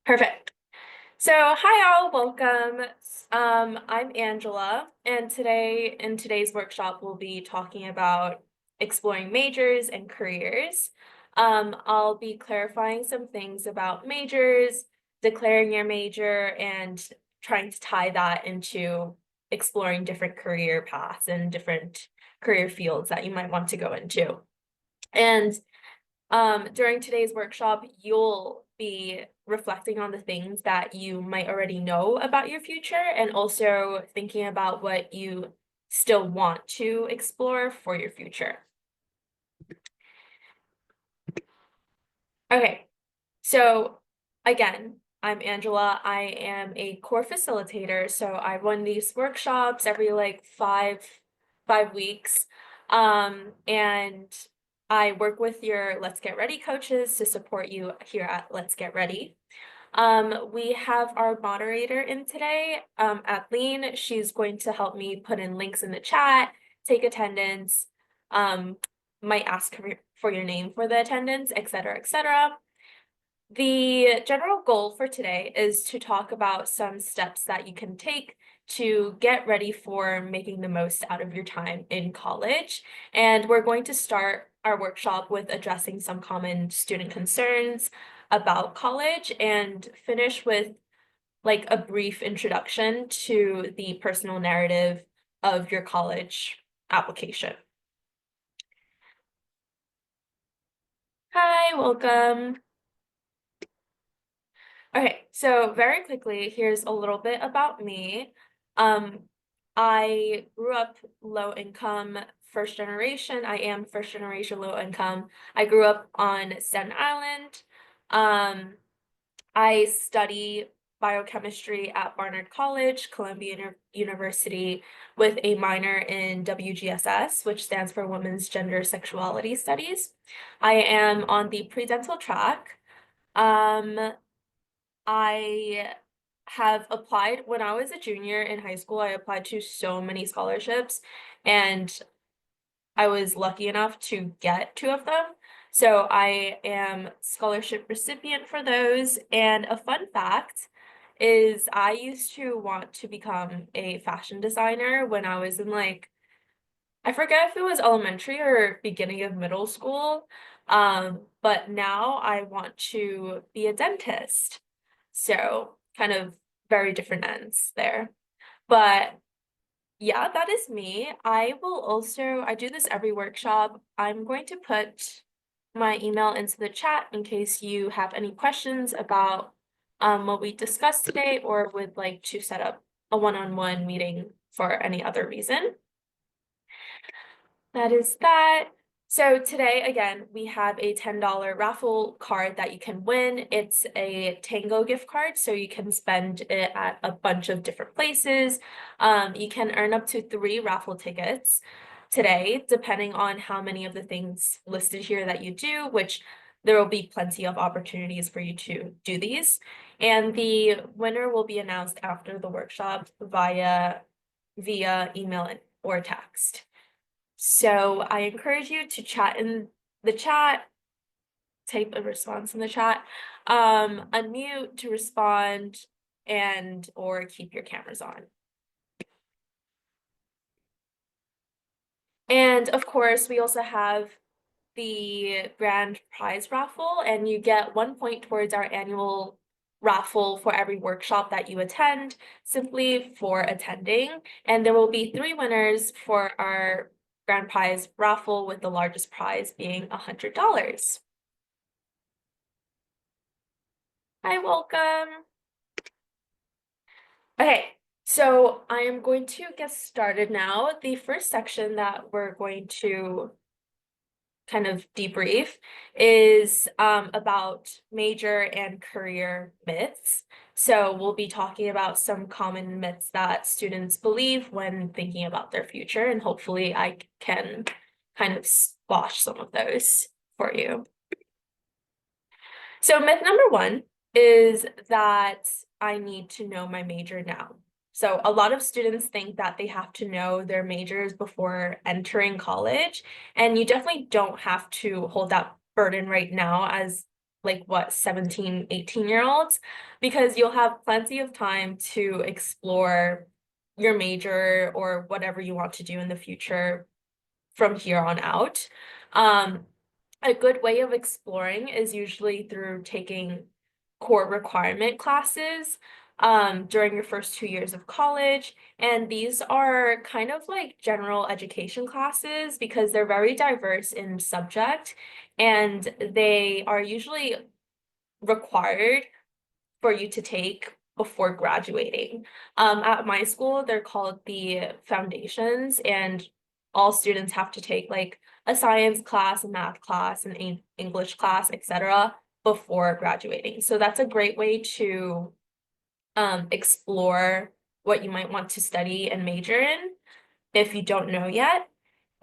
Perfect. So, hi all, welcome. I'm Angela, and today in today's workshop, we'll be talking about exploring majors and careers. I'll be clarifying some things about majors, declaring your major, and trying to tie that into exploring different career paths and different career fields that you might want to go into. And during today's workshop, you'll be reflecting on the things that you might already know about your future and also thinking about what you still want to explore for your future. Okay, so again, I'm Angela. I am a core facilitator, so I run these workshops every like five weeks. And I work with your Let's Get Ready coaches to support you here at Let's Get Ready. We have our moderator in today, Athleen. She's going to help me put in links in the chat, take attendance, might ask for your name for the attendance, et cetera, et cetera. The general goal for today is to talk about some steps that you can take to get ready for making the most out of your time in college. And we're going to start our workshop with addressing some common student concerns about college and finish with like a brief introduction to the personal narrative of your college application. Hi, welcome. Okay, so very quickly, here's a little bit about me. I grew up low income, first generation. I am first generation low income. I grew up on Staten Island. I study biochemistry at Barnard College, Columbia University, with a minor in WGSS, which stands for Women's Gender Sexuality Studies. I am on the pre-dental track. I have applied when I was a junior in high school. I applied to so many scholarships, and I was lucky enough to get two of them. So I am scholarship recipient for those. And a fun fact is I used to want to become a fashion designer when I was in like, I forget if it was elementary or beginning of middle school. But now I want to be a dentist. So kind of very different ends there. But yeah, that is me. I do this every workshop. I'm going to put my email into the chat in case you have any questions about what we discussed today or would like to set up a one-on-one meeting for any other reason. That is that. So today, again, we have a $10 raffle card that you can win. It's a Tango gift card, so you can spend it at a bunch of different places. You can earn up to 3 raffle tickets today, depending on how many of the things listed here that you do, which there will be plenty of opportunities for you to do these. And the winner will be announced after the workshop via email or text. So I encourage you to chat in the chat, type a response in the chat, unmute to respond, and or keep your cameras on. And of course, we also have the grand prize raffle, and you get 1 point towards our annual raffle for every workshop that you attend, simply for attending. And there will be 3 winners for our grand prize raffle, with the largest prize being $100. Hi, welcome. Okay, so I am going to get started now. The first section that we're going to kind of debrief is about major and career myths. So we'll be talking about some common myths that students believe when thinking about their future, and hopefully I can kind of squash some of those for you. So myth number 1 is that I need to know my major now. So a lot of students think that they have to know their majors before entering college, and you definitely don't have to hold that burden right now, as like what, 17, 18-year-olds, because you'll have plenty of time to explore your major or whatever you want to do in the future from here on out. Um, a good way of exploring is usually through taking core requirement classes during your first 2 years of college. And these are kind of like general education classes because they're very diverse in subject and they are usually required for you to take before graduating. At my school, they're called the foundations, and all students have to take like a science class, a math class, an English class, etc. before graduating. So that's a great way to explore what you might want to study and major in if you don't know yet.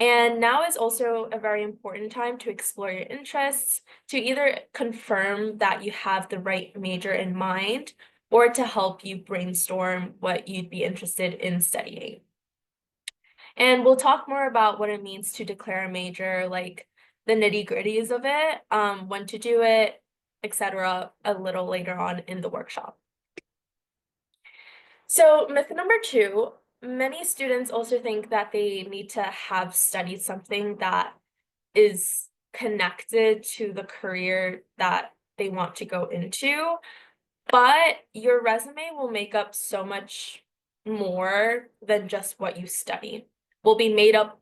And now is also a very important time to explore your interests, to either confirm that you have the right major in mind, or to help you brainstorm what you'd be interested in studying. And we'll talk more about what it means to declare a major, like the nitty-gritties of it, when to do it, etc., a little later on in the workshop. So myth number 2, many students also think that they need to have studied something that is connected to the career that they want to go into, but your resume will make up so much more than just what you study. Will be made up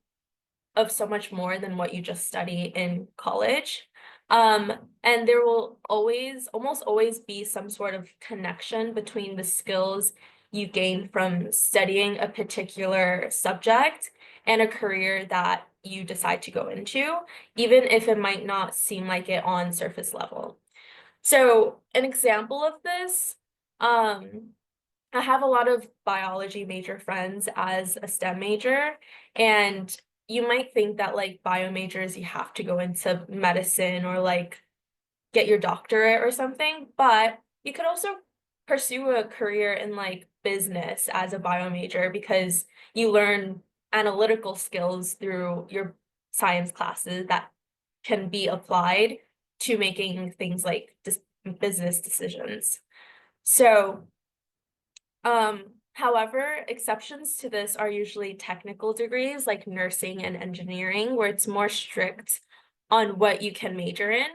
of so much more than what you just study in college. And there will almost always be some sort of connection between the skills you gain from studying a particular subject and a career that you decide to go into, even if it might not seem like it on surface level. So an example of this, I have a lot of biology major friends as a STEM major, and you might think that like bio majors, you have to go into medicine or like get your doctorate or something, but you could also pursue a career in like business as a bio major because you learn analytical skills through your science classes that can be applied to making things like business decisions. So however, exceptions to this are usually technical degrees like nursing and engineering, where it's more strict on what you can major in.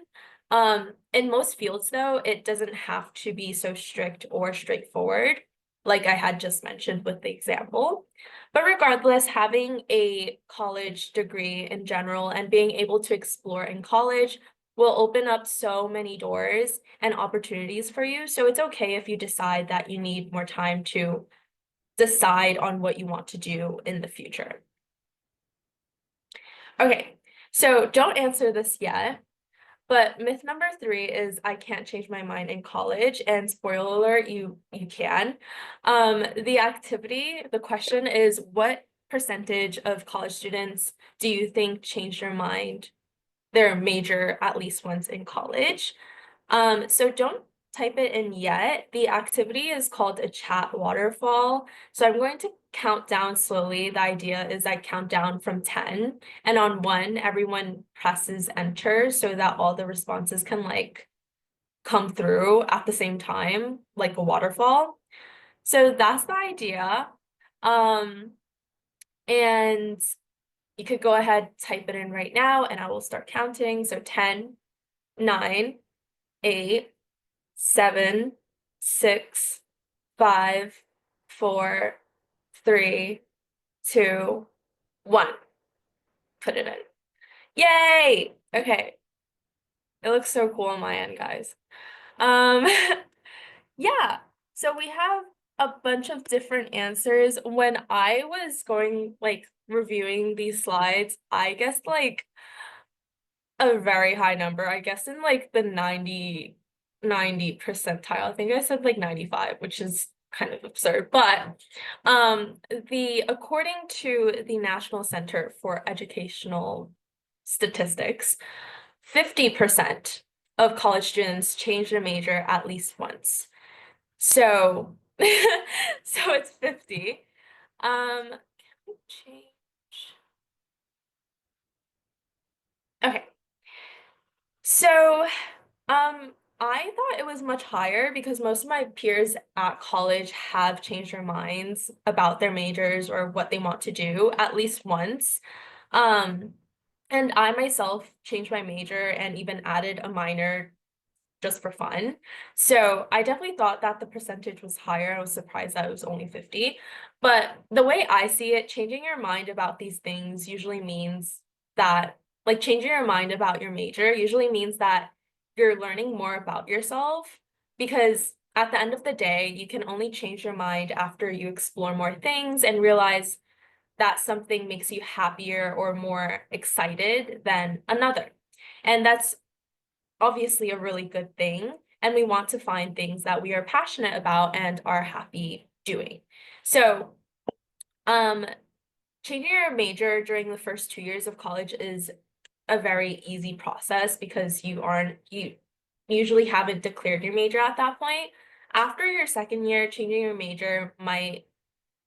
In most fields, though, it doesn't have to be so strict or straightforward, like I had just mentioned with the example. But regardless, having a college degree in general and being able to explore in college will open up so many doors and opportunities for you. So it's okay if you decide that you need more time to decide on what you want to do in the future. Okay, so don't answer this yet, but myth number 3 is I can't change my mind in college, and spoiler alert, you can. The question is, what percentage of college students do you think changed their mind, their major at least once in college? So don't type it in yet. The activity is called a chat waterfall. So I'm going to count down slowly. The idea is I count down from 10, and on 1, everyone presses enter so that all the responses can like come through at the same time, like a waterfall. So that's the idea. Um, and you could go ahead, type it in right now, and I will start counting. So 10, 9, 8, 7, 6, 5, 4, 3, 2, 1. Put it in. Yay! Okay. It looks so cool on my end, guys. Um, yeah. So we have a bunch of different answers. When I was going, like, reviewing these slides, I guessed, like, a very high number. I guess in, like, the 90 percentile. I think I said, like, 95, which is kind of absurd. But according to the National Center for Educational Statistics, 50% of college students change their major at least once. So, so it's 50. Can we change? Okay. So I thought it was much higher because most of my peers at college have changed their minds about their majors or what they want to do at least once. Um, and I myself changed my major and even added a minor just for fun. So I definitely thought that the percentage was higher. I was surprised that it was only 50. But the way I see it, changing your mind about these things usually means that, like, changing your mind about your major usually means that you're learning more about yourself, because at the end of the day, you can only change your mind after you explore more things and realize that something makes you happier or more excited than another. And that's obviously a really good thing. And we want to find things that we are passionate about and are happy doing. So, um, changing your major during the first 2 years of college is a very easy process because you usually haven't declared your major at that point. After your second year, changing your major might,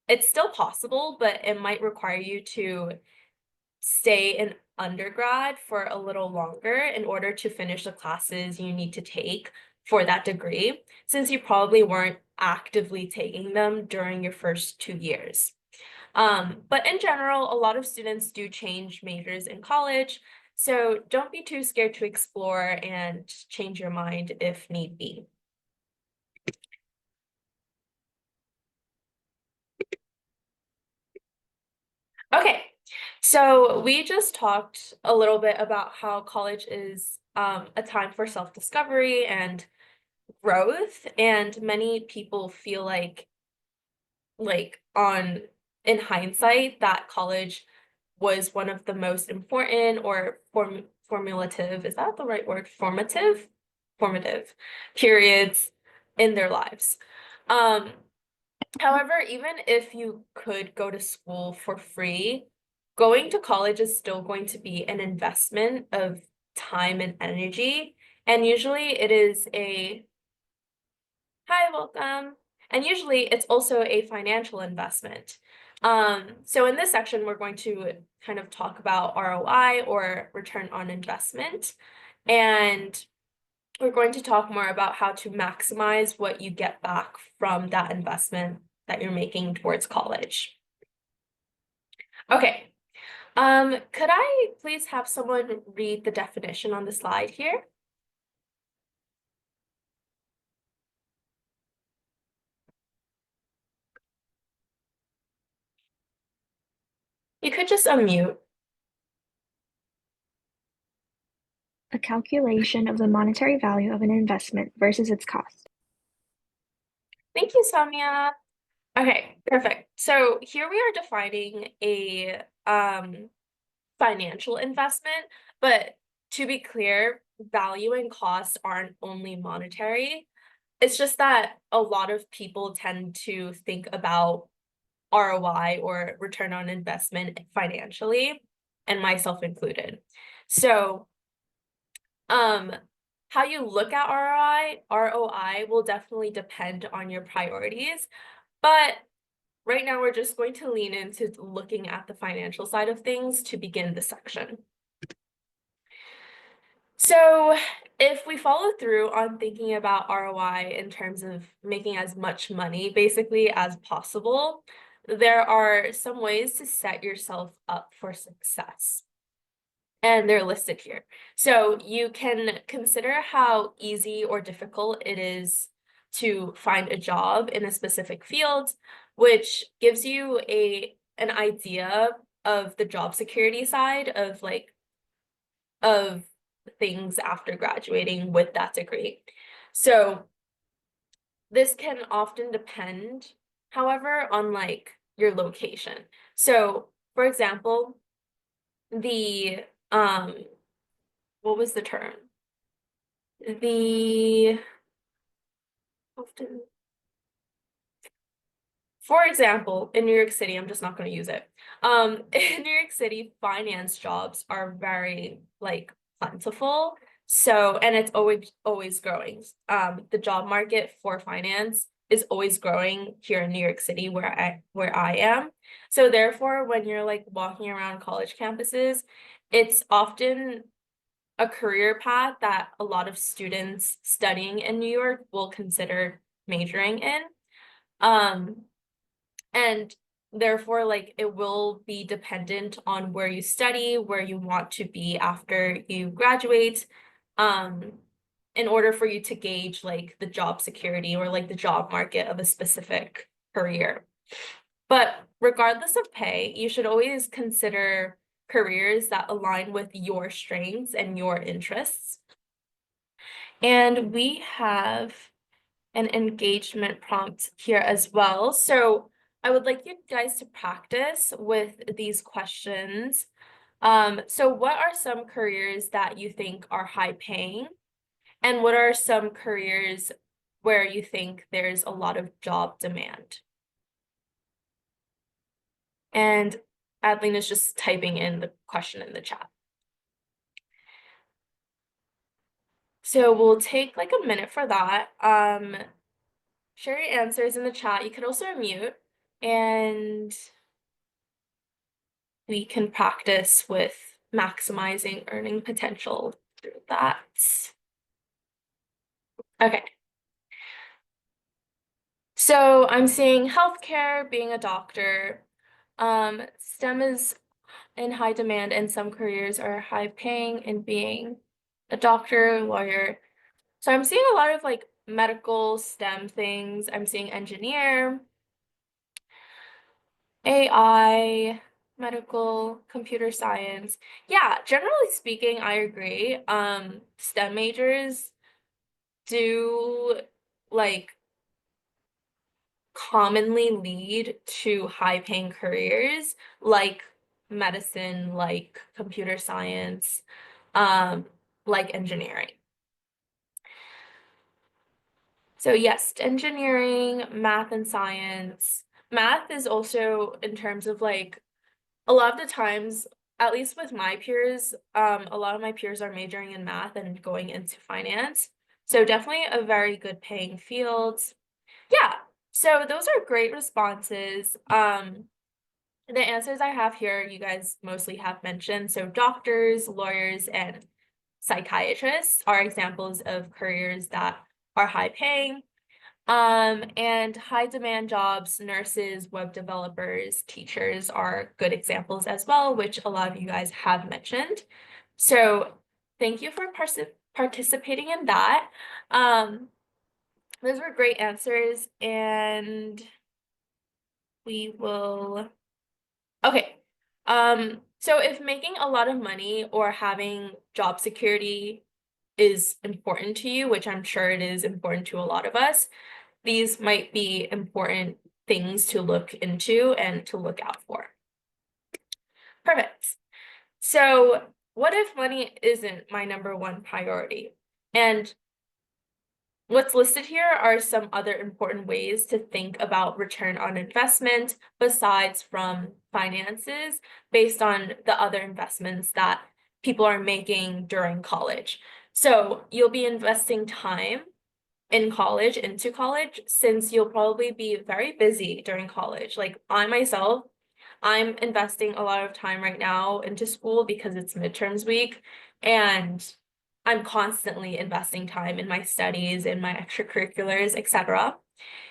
it's still possible, but it might require you to stay in undergrad for a little longer in order to finish the classes you need to take for that degree, since you probably weren't actively taking them during your first 2 years. But in general, a lot of students do change majors in college, so don't be too scared to explore and change your mind if need be. Okay, so we just talked a little bit about how college is a time for self-discovery and growth, and many people feel like on in hindsight that college was one of the most important or formulative, is that the right word? Formative periods in their lives. Um, However, even if you could go to school for free, going to college is still going to be an investment of time and energy. And usually it is a, hi, welcome. And usually it's also a financial investment. So in this section, we're going to kind of talk about ROI, or return on investment. And we're going to talk more about how to maximize what you get back from that investment that you're making towards college. Okay, could I please have someone read the definition on the slide here? You could just unmute. A calculation of the monetary value of an investment versus its cost. Thank you, Samia. Okay, perfect. So here we are defining a financial investment, but to be clear, value and cost aren't only monetary. It's just that a lot of people tend to think about ROI, or return on investment, financially, and myself included. So, um, how you look at ROI will definitely depend on your priorities, but right now we're just going to lean into looking at the financial side of things to begin the section. So if we follow through on thinking about ROI in terms of making as much money basically as possible, there are some ways to set yourself up for success. And they're listed here. So you can consider how easy or difficult it is to find a job in a specific field, which gives you an idea of the job security side of things after graduating with that degree. So this can often depend, however, on your location. So for example, the what was the term? The often, for example, in New York City, I'm just not going to use it. In New York City, finance jobs are very plentiful. So, and it's always growing. The job market for finance is always growing here in New York City where I am. So therefore, when you're walking around college campuses, it's often a career path that a lot of students studying in New York will consider majoring in. Um, and therefore, like it will be dependent on where you study, where you want to be after you graduate, um, in order for you to gauge like the job security or like the job market of a specific career. But regardless of pay, you should always consider careers that align with your strengths and your interests. And we have an engagement prompt here as well. So I would like you guys to practice with these questions. So what are some careers that you think are high paying? And what are some careers where you think there's a lot of job demand? And Adeline is just typing in the question in the chat. So we'll take like a minute for that. Share your answers in the chat. You could also unmute and we can practice with maximizing earning potential through that. Okay. So I'm seeing healthcare, being a doctor. STEM is in high demand and some careers are high paying in being a doctor, lawyer. So I'm seeing a lot of like medical STEM things. I'm seeing engineer, AI, medical, computer science. Yeah, generally speaking, I agree. STEM majors do like commonly lead to high paying careers like medicine, like computer science, um, like engineering. So yes, engineering, math and science. Math is also in terms of like a lot of the times, at least with my peers, a lot of my peers are majoring in math and going into finance. So definitely a very good paying field. Yeah, so those are great responses. The answers I have here, you guys mostly have mentioned. So doctors, lawyers, and psychiatrists are examples of careers that are high paying. And high demand jobs, nurses, web developers, teachers are good examples as well, which a lot of you guys have mentioned. So thank you for participating in that. Those were great answers, and we will, okay. So if making a lot of money or having job security is important to you, which I'm sure it is important to a lot of us, these might be important things to look into and to look out for. Perfect. So what if money isn't my number one priority? And what's listed here are some other important ways to think about return on investment besides from finances based on the other investments that people are making during college. So you'll be investing time in college, into college, since you'll probably be very busy during college. Like I myself, I'm investing a lot of time right now into school because it's midterms week, and I'm constantly investing time in my studies, in my extracurriculars, etc.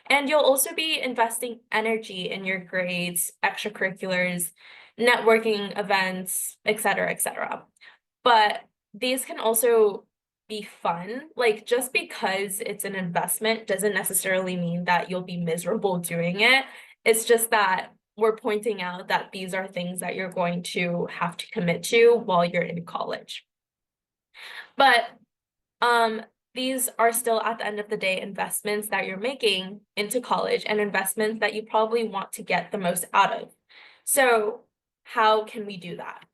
And you'll also be investing energy in your grades, extracurriculars, networking events, etc., etc. But these can also be fun. Like just because it's an investment doesn't necessarily mean that you'll be miserable doing it. It's just that we're pointing out that these are things that you're going to have to commit to while you're in college. But um, these are still at the end of the day investments that you're making into college and investments that you probably want to get the most out of. So how can we do that?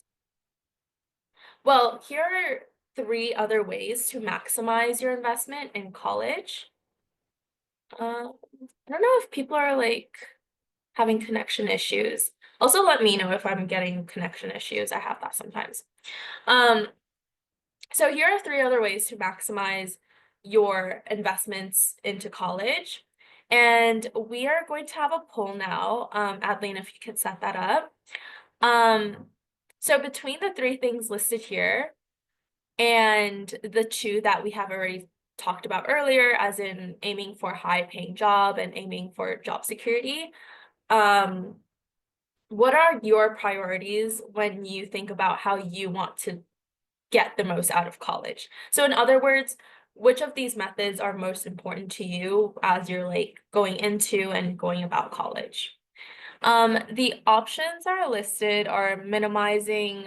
Well, here are three other ways to maximize your investment in college. I don't know if people are like having connection issues. Also, let me know if I'm getting connection issues. I have that sometimes. Um, so here are three other ways to maximize your investments into college. And we are going to have a poll now. Adeline, if you could set that up. So between the three things listed here, and the two that we have already talked about earlier, as in aiming for high paying job and aiming for job security. Um, what are your priorities when you think about how you want to get the most out of college? So in other words, which of these methods are most important to you as you're like going into and going about college? The options are listed are minimizing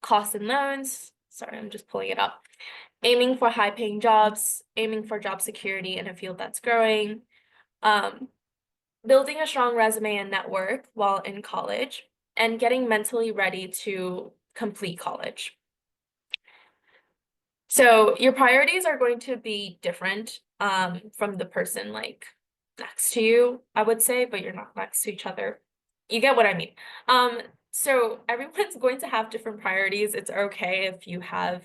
costs and loans. Sorry, I'm just pulling it up. Aiming for high paying jobs, aiming for job security in a field that's growing, um, building a strong resume and network while in college, and getting mentally ready to complete college. So your priorities are going to be different from the person like next to you, I would say, but you're not next to each other. You get what I mean. Um, so everyone's going to have different priorities. It's okay if you have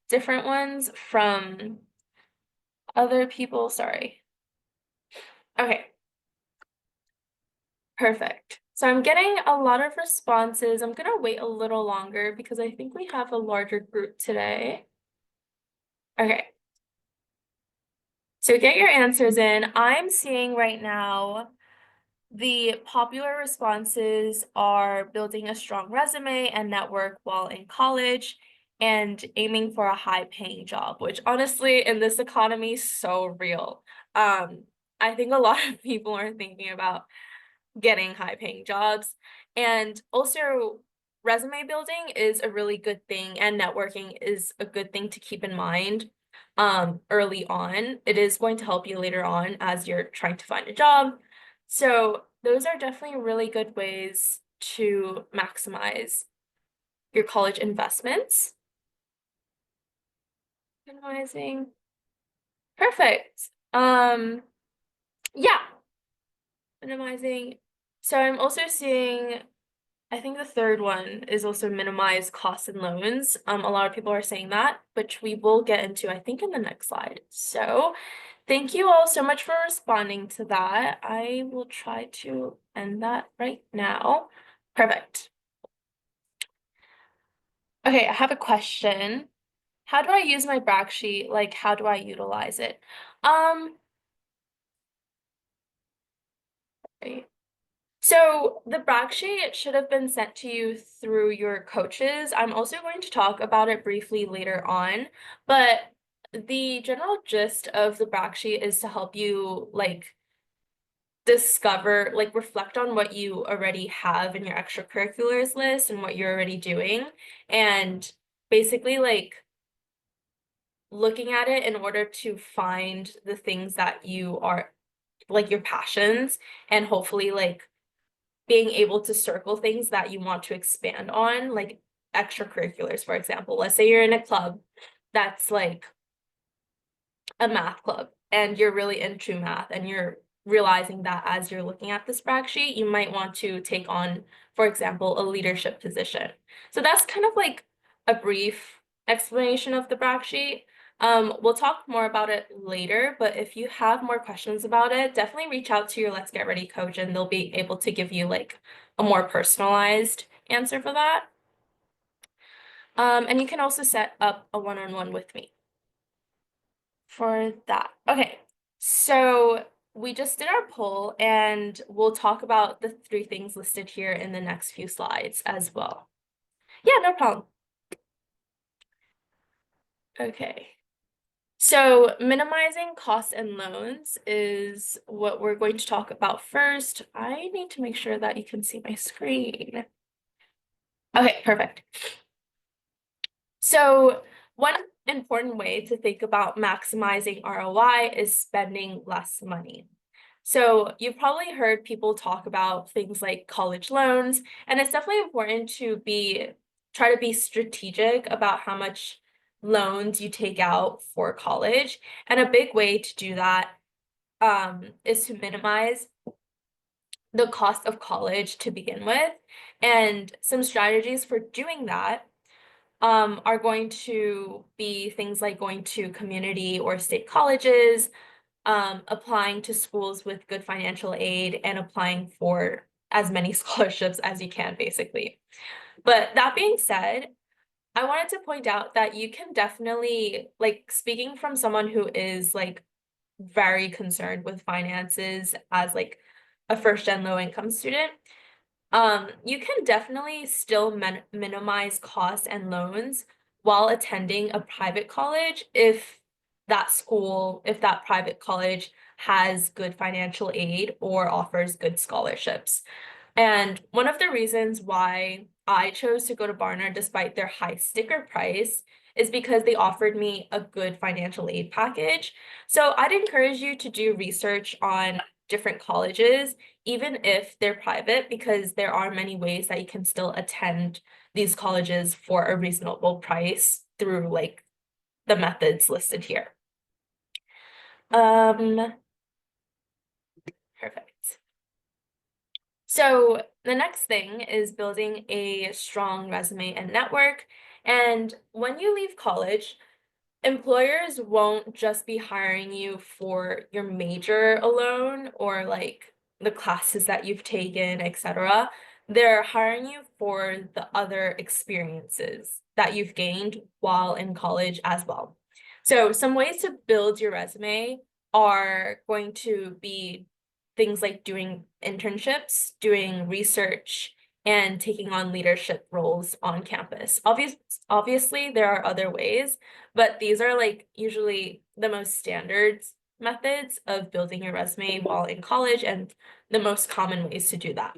different ones from other people. Sorry. Okay, perfect. So I'm getting a lot of responses. I'm gonna wait a little longer because I think we have a larger group today. Okay. So get your answers in. I'm seeing right now the popular responses are building a strong resume and network while in college and aiming for a high paying job, which honestly in this economy is so real. I think a lot of people are thinking about getting high paying jobs. And also, resume building is a really good thing, and networking is a good thing to keep in mind early on. It is going to help you later on as you're trying to find a job. So, those are definitely really good ways to maximize your college investments. Minimizing. Perfect. Yeah, minimizing. So I'm also seeing I think the third one is also minimize costs and loans. A lot of people are saying that, which we will get into, I think, in the next slide. So thank you all so much for responding to that. I will try to end that right now. Perfect. Okay, I have a question. How do I use my brag sheet? Like, how do I utilize it? Um, right. So the brag sheet should have been sent to you through your coaches. I'm also going to talk about it briefly later on, but the general gist of the brag sheet is to help you like discover, like reflect on what you already have in your extracurriculars list and what you're already doing, and basically like looking at it in order to find the things that you are like your passions and hopefully like being able to circle things that you want to expand on, like extracurriculars, for example. Let's say you're in a club that's like a math club and you're really into math and you're realizing that as you're looking at this brag sheet, you might want to take on, for example, a leadership position. So that's kind of like a brief explanation of the brag sheet. We'll talk more about it later, but if you have more questions about it, definitely reach out to your Let's Get Ready coach and they'll be able to give you like a more personalized answer for that. And you can also set up a one-on-one with me for that. Okay, so we just did our poll and we'll talk about the three things listed here in the next few slides as well. Yeah, no problem. Okay. So minimizing costs and loans is what we're going to talk about first. I need to make sure that you can see my screen. Okay, perfect. So one important way to think about maximizing ROI is spending less money. So you've probably heard people talk about things like college loans, and it's definitely important to try to be strategic about how much loans you take out for college. And a big way to do that is to minimize the cost of college to begin with. And some strategies for doing that are going to be things like going to community or state colleges, applying to schools with good financial aid, and applying for as many scholarships as you can, basically. But that being said, I wanted to point out that you can definitely, like, speaking from someone who is like very concerned with finances as like a first gen low income student, you can definitely still minimize costs and loans while attending a private college if that private college has good financial aid or offers good scholarships. And one of the reasons why I chose to go to Barnard despite their high sticker price is because they offered me a good financial aid package. So I'd encourage you to do research on different colleges, even if they're private, because there are many ways that you can still attend these colleges for a reasonable price through like the methods listed here. Um, Perfect. So the next thing is building a strong resume and network. And when you leave college, employers won't just be hiring you for your major alone or like the classes that you've taken, etc. They're hiring you for the other experiences that you've gained while in college as well. So some ways to build your resume are going to be things like doing internships, doing research, and taking on leadership roles on campus. Obviously, there are other ways, but these are like usually the most standard methods of building your resume while in college and the most common ways to do that.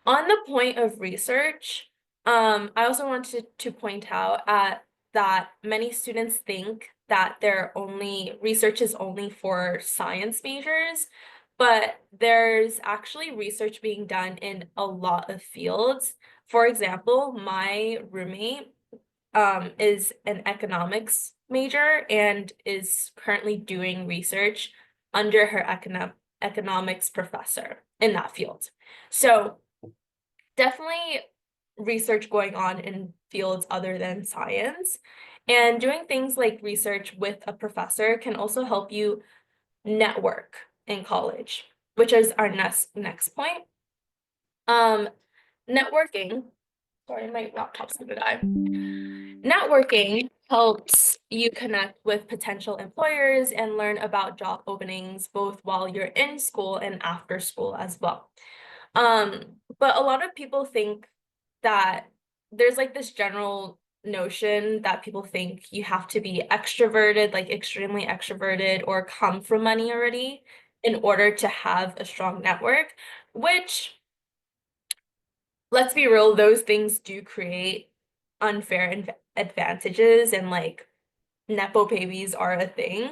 On the point of research, I also wanted to point out that many students think that their only research is only for science majors, but there's actually research being done in a lot of fields. For example, my roommate is an economics major and is currently doing research under her economics professor in that field. So definitely research going on in fields other than science. And doing things like research with a professor can also help you network in college, which is our next point. Um, Networking, sorry, my laptop's gonna die. Networking helps you connect with potential employers and learn about job openings both while you're in school and after school as well. But a lot of people think that there's like this general notion that people think you have to be extroverted, like extremely extroverted, or come from money already in order to have a strong network, which, let's be real, those things do create unfair advantages and like Nepo babies are a thing.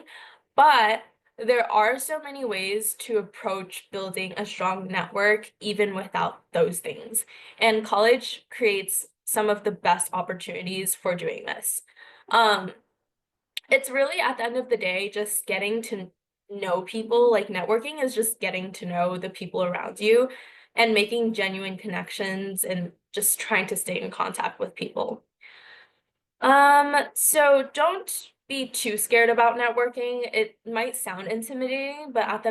But there are so many ways to approach building a strong network even without those things. And college creates some of the best opportunities for doing this. Um, it's really at the end of the day just getting to know people. Like networking is just getting to know the people around you and making genuine connections and just trying to stay in contact with people. So don't be too scared about networking. It might sound intimidating, but at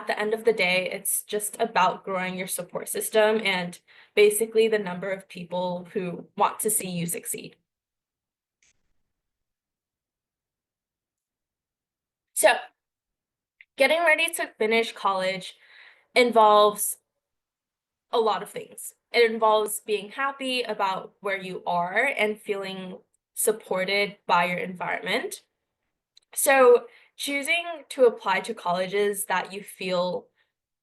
the end of the day, it's just about growing your support system and basically the number of people who want to see you succeed. So, getting ready to finish college involves a lot of things. It involves being happy about where you are and feeling supported by your environment. So, choosing to apply to colleges that you feel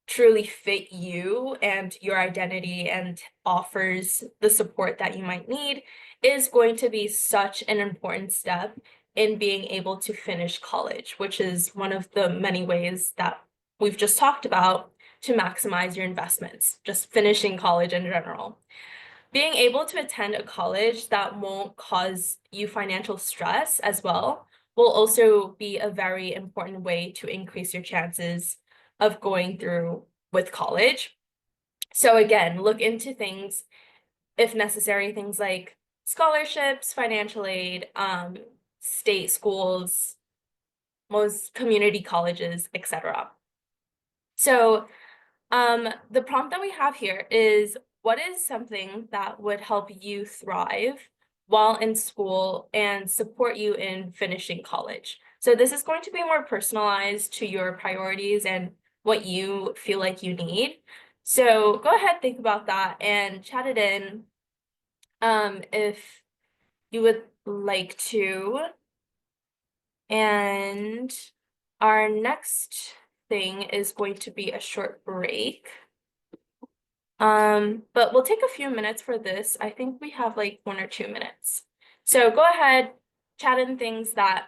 truly fit you and your identity and offers the support that you might need is going to be such an important step in being able to finish college, which is one of the many ways that we've just talked about to maximize your investments, just finishing college in general. Being able to attend a college that won't cause you financial stress as well will also be a very important way to increase your chances of going through with college. So again, look into things, if necessary, things like scholarships, financial aid, state schools, most community colleges, etc. So the prompt that we have here is, what is something that would help you thrive while in school and support you in finishing college? So this is going to be more personalized to your priorities and what you feel like you need. So go ahead, think about that and chat it in if you would like to. And our next thing is going to be a short break. But we'll take a few minutes for this. I think we have like 1 or 2 minutes. So go ahead, chat in things that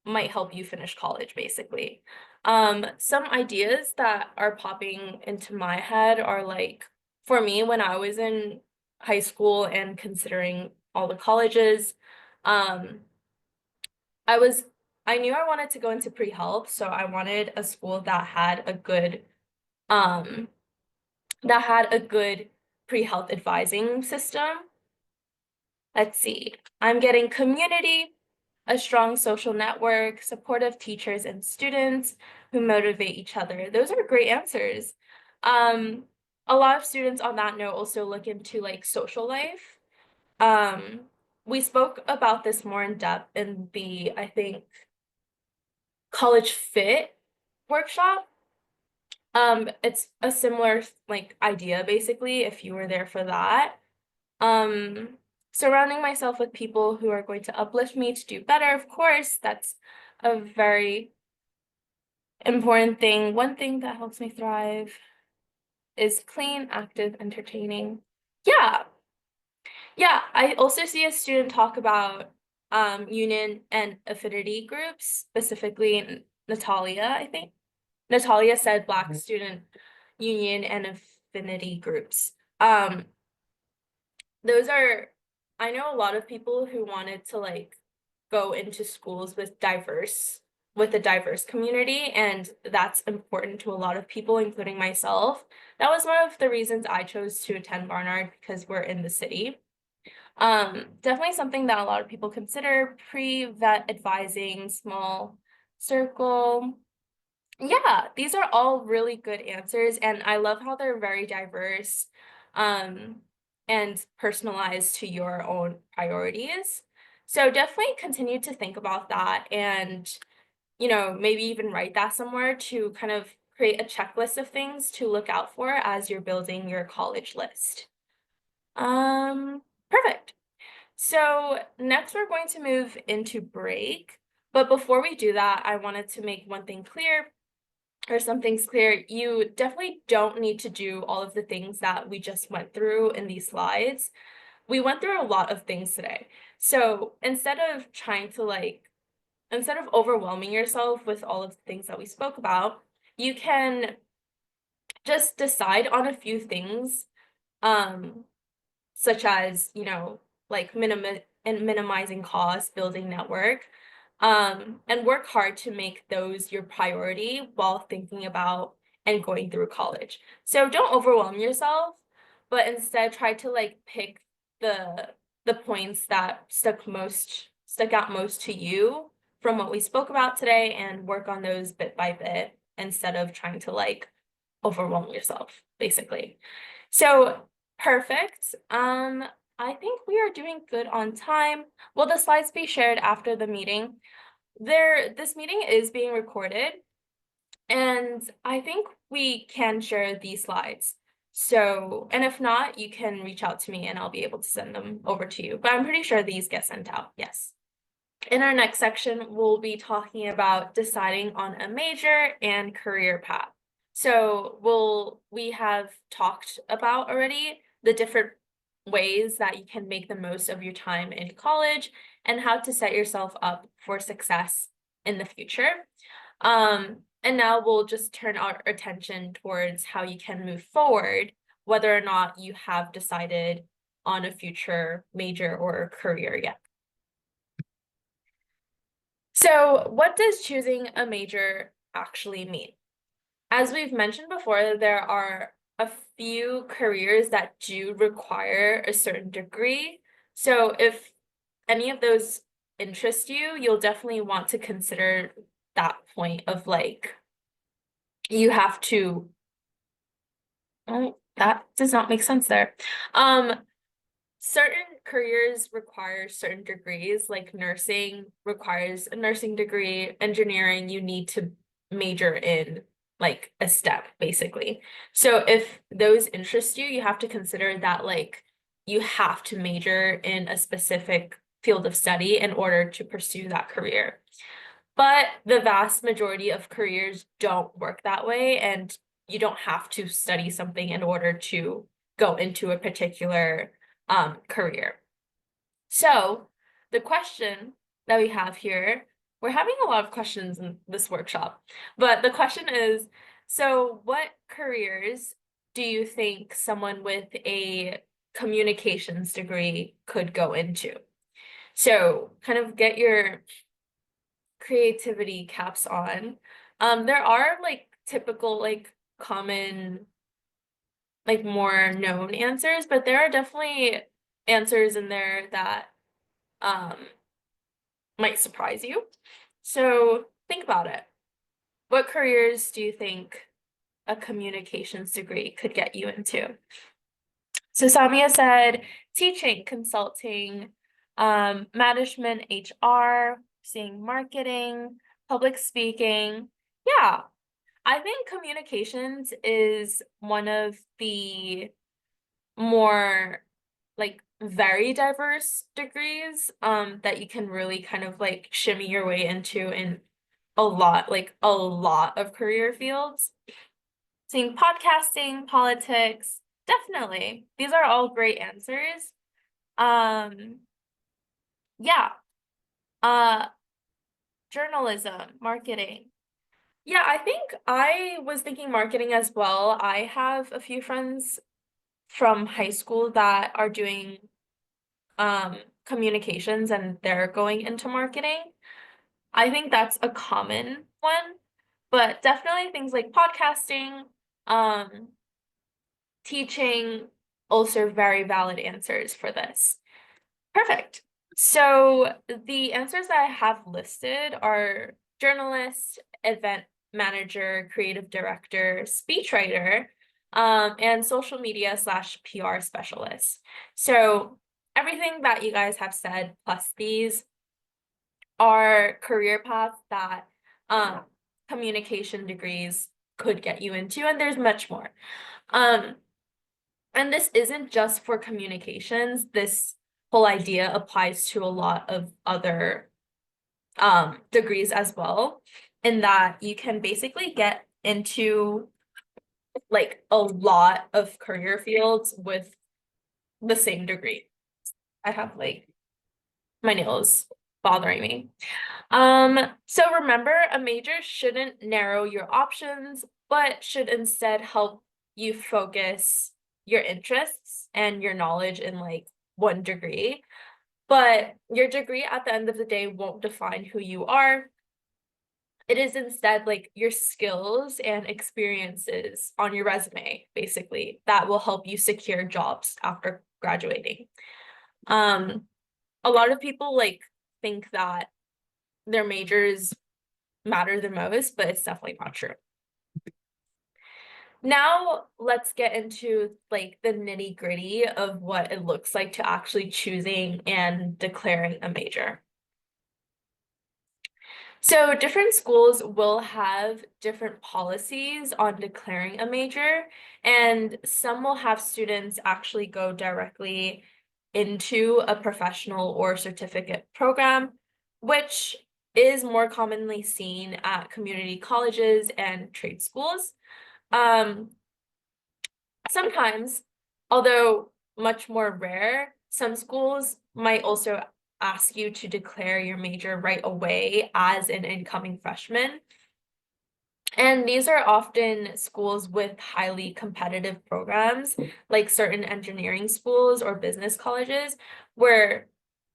might help you finish college, basically. Some ideas that are popping into my head are like, for me, when I was in high school and considering all the colleges, um, I was I knew I wanted to go into pre-health, so I wanted a school um that had a good pre-health advising system. Let's see. I'm getting community, a strong social network, supportive teachers and students who motivate each other. Those are great answers. Um, a lot of students on that note also look into like social life. Um, we spoke about this more in depth in the, I think, college fit workshop. It's a similar like idea basically if you were there for that. Um, Surrounding myself with people who are going to uplift me to do better, of course, that's a very important thing. One thing that helps me thrive is clean, active, entertaining. Yeah. Yeah, I also see a student talk about union and affinity groups, specifically Natalia, I think. Natalia said Black student union and affinity groups. Those are, I know a lot of people who wanted to like go into schools with a diverse community, and that's important to a lot of people, including myself. That was one of the reasons I chose to attend Barnard because we're in the city. Definitely something that a lot of people consider pre-vet advising, small circle. Yeah, these are all really good answers, and I love how they're very diverse, um, and personalized to your own priorities. So definitely continue to think about that and, maybe even write that somewhere to kind of create a checklist of things to look out for as you're building your college list. Perfect. So next we're going to move into break, but before we do that, I wanted to make one thing clear or something's clear, you definitely don't need to do all of the things that we just went through in these slides. We went through a lot of things today. So instead of overwhelming yourself with all of the things that we spoke about, you can just decide on a few things, um, such as, like minimizing costs, building network, and work hard to make those your priority while thinking about and going through college. So don't overwhelm yourself, but instead try to like pick the points that stuck out most to you from what we spoke about today and work on those bit by bit instead of trying to like overwhelm yourself, basically. So perfect. I think we are doing good on time. Will the slides be shared after the meeting? This meeting is being recorded, and I think we can share these slides. So, and if not, you can reach out to me and I'll be able to send them over to you. But I'm pretty sure these get sent out, yes. In our next section, we'll be talking about deciding on a major and career path. So we have talked about already the different ways that you can make the most of your time in college and how to set yourself up for success in the future. And now we'll just turn our attention towards how you can move forward, whether or not you have decided on a future major or career yet. So, what does choosing a major actually mean? As we've mentioned before, there are a few careers that do require a certain degree. So, if any of those interest you, you'll definitely want to consider that point of like, you have to Oh, that does not make sense there. Um, certain careers require certain degrees, like nursing requires a nursing degree, engineering, you need to major in like a STEM, basically. So if those interest you, you have to consider that like you have to major in a specific field of study in order to pursue that career. But the vast majority of careers don't work that way, and you don't have to study something in order to go into a particular career. So the question that we have here, we're having a lot of questions in this workshop, but the question is, so what careers do you think someone with a communications degree could go into? So kind of get your creativity caps on. There are like typical, like common, like more known answers, but there are definitely answers in there that um might surprise you. So think about it. What careers do you think a communications degree could get you into? So Samia said teaching, consulting, management, HR, seeing marketing, public speaking. Yeah, I think communications is one of the more like very diverse degrees that you can really kind of like shimmy your way into in a lot of career fields. Seeing podcasting, politics, definitely. These are all great answers. Um, yeah. Uh, journalism, marketing. Yeah, I think I was thinking marketing as well. I have a few friends from high school that are doing communications and they're going into marketing. I think that's a common one, but definitely things like podcasting, um, teaching, also very valid answers for this. Perfect. So the answers that I have listed are journalist, event manager, creative director, speechwriter, and social media slash PR specialist. So everything that you guys have said, plus these are career paths that communication degrees could get you into, and there's much more. Um, and this isn't just for communications. This whole idea applies to a lot of other degrees as well, in that you can basically get into like a lot of career fields with the same degree. I have like my nails bothering me. So remember, a major shouldn't narrow your options, but should instead help you focus your interests and your knowledge in like one degree. But your degree at the end of the day won't define who you are. It is instead like your skills and experiences on your resume, basically, that will help you secure jobs after graduating. Um, a lot of people like think that their majors matter the most, but it's definitely not true. Now let's get into like the nitty-gritty of what it looks like to actually choosing and declaring a major. So different schools will have different policies on declaring a major, and some will have students actually go directly into a professional or certificate program, which is more commonly seen at community colleges and trade schools. Um, Sometimes, although much more rare, some schools might also ask you to declare your major right away as an incoming freshman. And these are often schools with highly competitive programs, like certain engineering schools or business colleges, where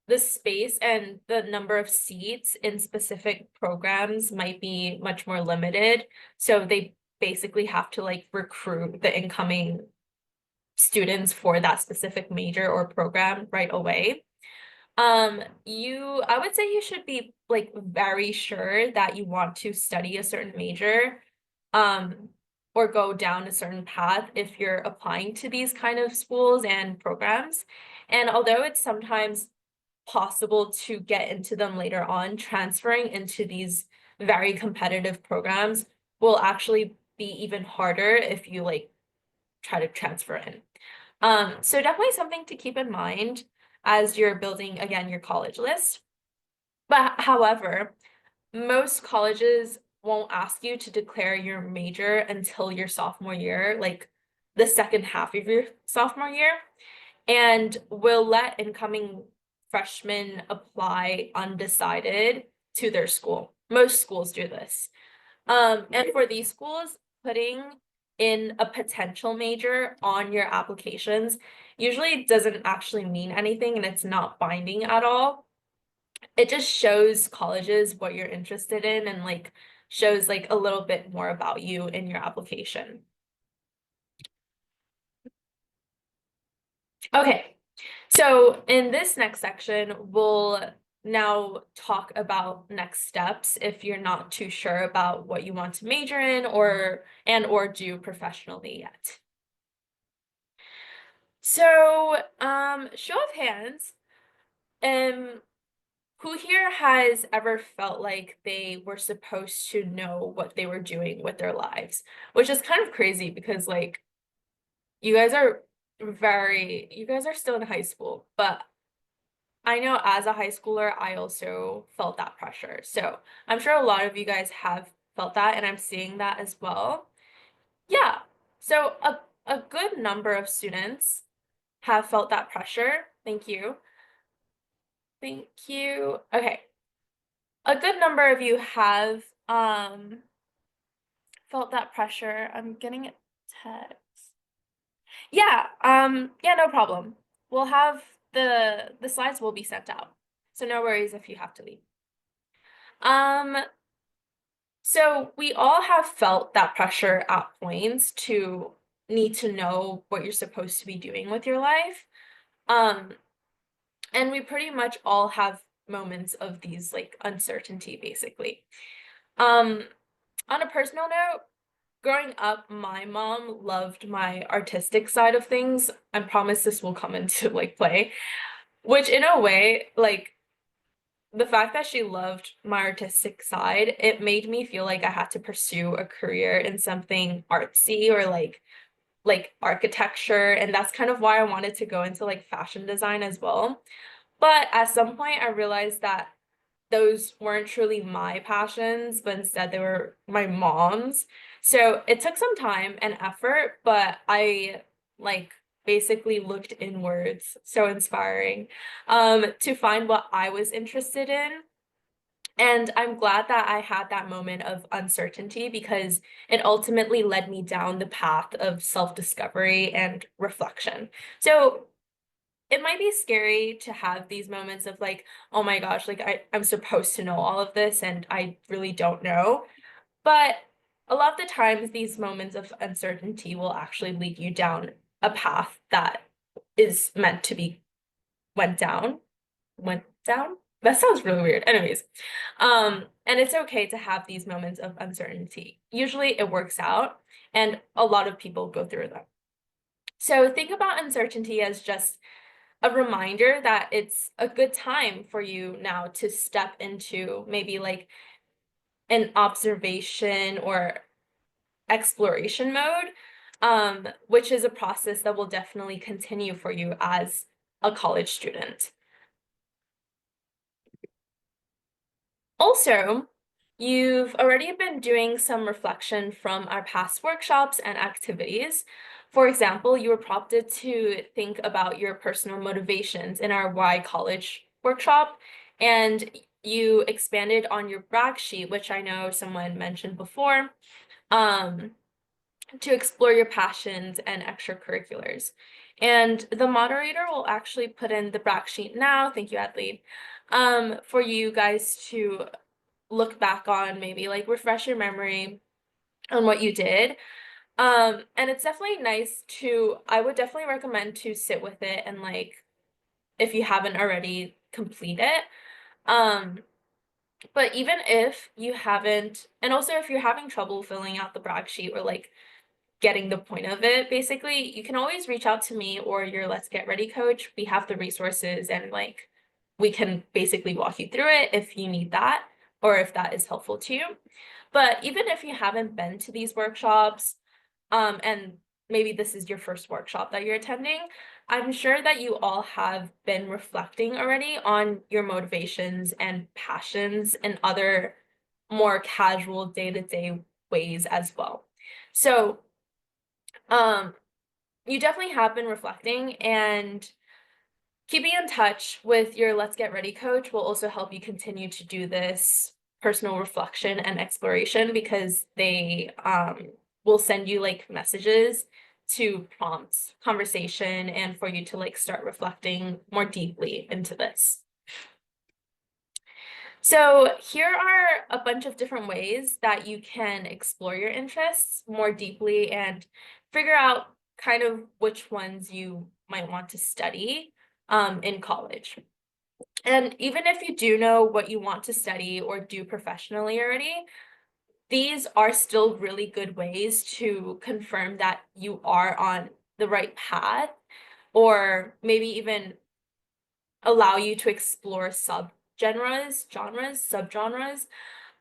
the space and the number of seats in specific programs might be much more limited. So they basically have to like recruit the incoming students for that specific major or program right away. I would say you should be like very sure that you want to study a certain major. Um, or go down a certain path if you're applying to these kind of schools and programs. And although it's sometimes possible to get into them later on, transferring into these very competitive programs will actually be even harder if you like try to transfer in. So definitely something to keep in mind as you're building again your college list. But however, most colleges won't ask you to declare your major until your sophomore year, like the second half of your sophomore year, and will let incoming freshmen apply undecided to their school. Most schools do this. And for these schools, putting in a potential major on your applications usually doesn't actually mean anything and it's not binding at all. It just shows colleges what you're interested in and like shows like a little bit more about you in your application. Okay, so in this next section, we'll now talk about next steps if you're not too sure about what you want to major in or do professionally yet. So, show of hands, um, who here has ever felt like they were supposed to know what they were doing with their lives? Which is kind of crazy because like you guys are you guys are still in high school, but I know as a high schooler, I also felt that pressure. So I'm sure a lot of you guys have felt that, and I'm seeing that as well. Yeah. So a good number of students have felt that pressure. Thank you. Thank you. Okay. A good number of you have felt that pressure. I'm getting a text. Yeah, yeah, no problem. We'll have the slides will be sent out. So no worries if you have to leave. Um, so we all have felt that pressure at points to need to know what you're supposed to be doing with your life. Um, and we pretty much all have moments of these like uncertainty basically. Um, on a personal note, growing up, my mom loved my artistic side of things. I promise this will come into like play, which in a way, like the fact that she loved my artistic side, it made me feel like I had to pursue a career in something artsy or like architecture, and that's kind of why I wanted to go into like fashion design as well. But at some point I realized that those weren't truly my passions, but instead they were my mom's. So it took some time and effort, but I like basically looked inwards, so inspiring, to find what I was interested in. And I'm glad that I had that moment of uncertainty because it ultimately led me down the path of self-discovery and reflection. So it might be scary to have these moments of like, oh my gosh, like I'm supposed to know all of this and I really don't know. But a lot of the times, these moments of uncertainty will actually lead you down a path that is meant to be went down. Went down? That sounds really weird. Anyways, and it's okay to have these moments of uncertainty. Usually it works out, and a lot of people go through them. So think about uncertainty as just a reminder that it's a good time for you now to step into maybe like an observation or exploration mode, which is a process that will definitely continue for you as a college student. Also, you've already been doing some reflection from our past workshops and activities. For example, you were prompted to think about your personal motivations in our Why College workshop, and you expanded on your brag sheet, which I know someone mentioned before, um, to explore your passions and extracurriculars. And the moderator will actually put in the brag sheet now, thank you, Adley, for you guys to look back on, maybe like refresh your memory on what you did. And it's definitely nice to, I would definitely recommend to sit with it and like, if you haven't already, complete it. Um, but even if you haven't, and also if you're having trouble filling out the brag sheet or like getting the point of it, basically, you can always reach out to me or your Let's Get Ready coach. We have the resources and like we can basically walk you through it if you need that or if that is helpful to you. But even if you haven't been to these workshops, and maybe this is your first workshop that you're attending, I'm sure that you all have been reflecting already on your motivations and passions and other more casual day-to-day ways as well. So, um, you definitely have been reflecting, and keeping in touch with your Let's Get Ready coach will also help you continue to do this personal reflection and exploration because they will send you like messages to prompt conversation and for you to like start reflecting more deeply into this. So here are a bunch of different ways that you can explore your interests more deeply and figure out kind of which ones you might want to study in college. And even if you do know what you want to study or do professionally already, these are still really good ways to confirm that you are on the right path, or maybe even allow you to explore subgenres